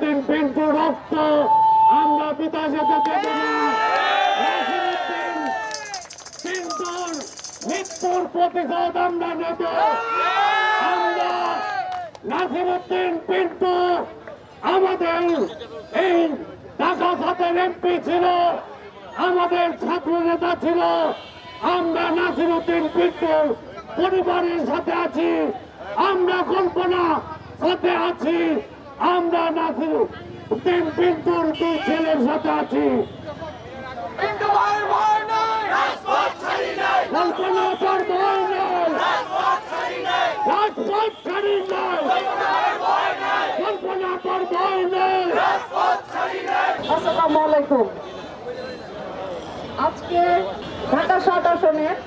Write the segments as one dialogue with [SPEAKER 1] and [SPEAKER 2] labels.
[SPEAKER 1] নাসিরউদ্দিন পিন্টু রক্ত আমরা পিতা যেতে দেব না। নাসিরউদ্দিন পিন্টুর মৃত্যুর প্রতিশোধ আমরা নেব। আমরা নাসিরউদ্দিন পিন্টু আমাদের এই ঢাকা সাতের এমপি ছিল, আমাদের ছাত্র নেতা ছিল। আমরা নাসিরউদ্দিন পিন্টুর পরিবারের সাথে আছি, আমরা কল্পনা সাথে আছি, আমরা নাসিরউদ্দিন পিন্টুর দুই ছেলের সাথে আছি। কল্পনা পর ভয় নাই, রাজপথ ছাড়ি নাই, কল্পনা পর ভয় নাই।
[SPEAKER 2] আসসালামু আলাইকুম। আজকে ঢাকা ৭ আসনের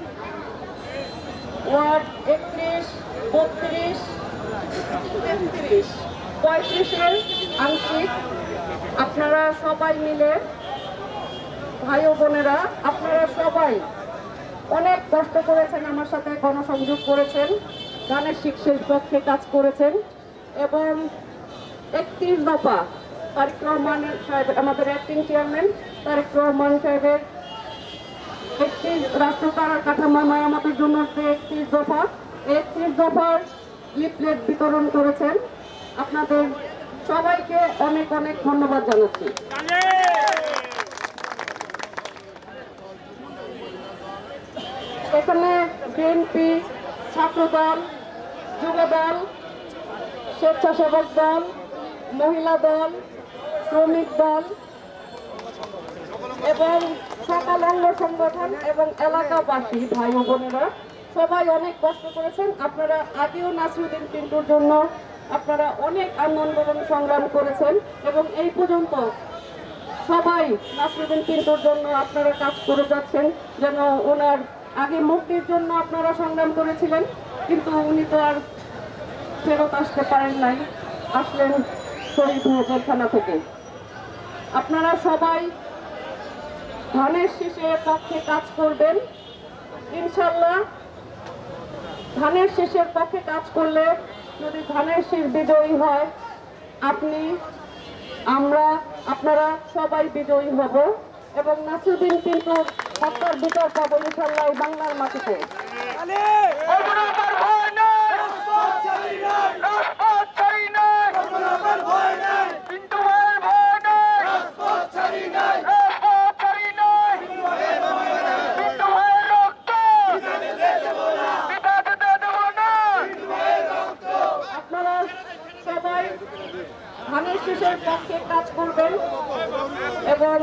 [SPEAKER 2] ওয়ার্ড 31, 32, 33, 35-এর আংশিক আপনারা সবাই মিলে, ভাই ও বোনেরা, আপনারা সবাই অনেক কষ্ট করেছেন, আমার সাথে গণসংযোগ করেছেন, গানের শিক্ষার পক্ষে কাজ করেছেন এবং 31 দফা তারেক রহমান সাহেব, আমাদের অ্যাক্টিং চেয়ারম্যান তারেক রহমান সাহেবের 31 রাষ্ট্র কাঠামো মেরামতের জন্য 31 দফা, 31 দফার লিফলেট বিতরণ করেছেন। আপনাদের সবাইকে অনেক অনেক ধন্যবাদ জানাচ্ছি। এখানে বিএনপি, ছাত্রদল, যুবদল, স্বেচ্ছাসেবক দল, মহিলা দল, শ্রমিক দল এবং সকল অঙ্গ সংগঠন এবং এলাকাবাসী ভাই ও বোনেরা সবাই অনেক কষ্ট করেছেন। আপনারা আগেও নাসিরউদ্দিন পিন্টুর জন্য আপনারা অনেক আন্দোলন সংগ্রাম করেছেন এবং এই পর্যন্ত সবাই নাসিরউদ্দিন পিন্টুর জন্য আপনারা কাজ করে যাচ্ছেন। যেন ওনার আগে মুক্তির জন্য আপনারা সংগ্রাম করেছিলেন, কিন্তু উনি তো আর ফেরত আসতে পারেন নাই, আসলেন শহীদ জেলখানা থেকে। আপনারা সবাই ধানের শীষের পক্ষে কাজ করবেন ইনশাল্লাহ। ধানের শীষের পক্ষে কাজ করলে যদি ধানের শীষ বিজয়ী হয়, আপনি, আমরা, আপনারা সবাই বিজয়ী হব এবং নাসিরউদ্দিন পিন্টুর হত্যার বিচার পাবো ইনশাল্লাহ বাংলার মাটিতে। আপনারা সবাই ধানের শীষের পক্ষে কাজ করবেন এবং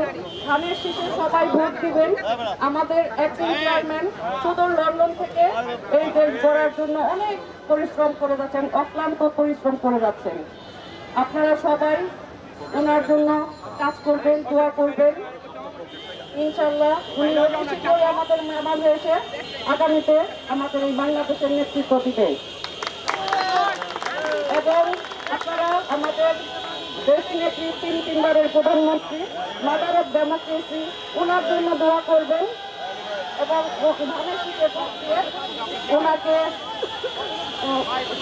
[SPEAKER 2] ধানের শীষে সবাই ভোট দিবেন। আমাদের অ্যাক্টিং চেয়ারম্যান সুদূর লন্ডন থেকে এই দেশ গড়ার জন্য অনেক পরিশ্রম করে যাচ্ছেন, অক্লান্ত পরিশ্রম করে যাচ্ছেন। আপনারা সবাই ওনার জন্য কাজ করবেন, দোয়া করবেন ইনশাল্লাহ। উনি করে আমাদের মাঝে এসে আগামীতে আমাদের এই বাংলাদেশের নেতৃত্ব দিবেন এবং আপনারা আমাদের দেশ নেত্রী, তিনবারের প্রধানমন্ত্রী, মাদার অফ ডেমোক্রেসি, ওনার জন্য দোয়া করবেন এবং ধানের শীষে ভোট দিয়ে ওনাকে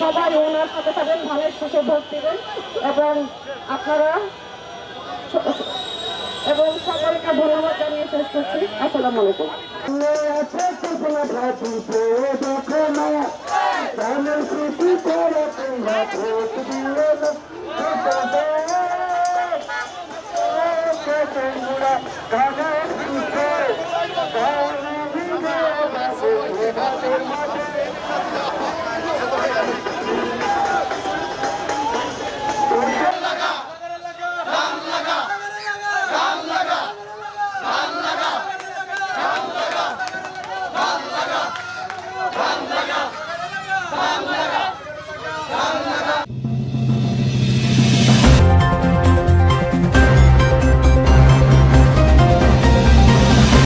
[SPEAKER 2] সবাই ওনার সাথে সাথে ধানের শীষে ভোট দিবেন এবং আপনারা এবং সকলকে ধন্যবাদ জানিয়ে শেষ করছি। আসসালামু আলাইকুম।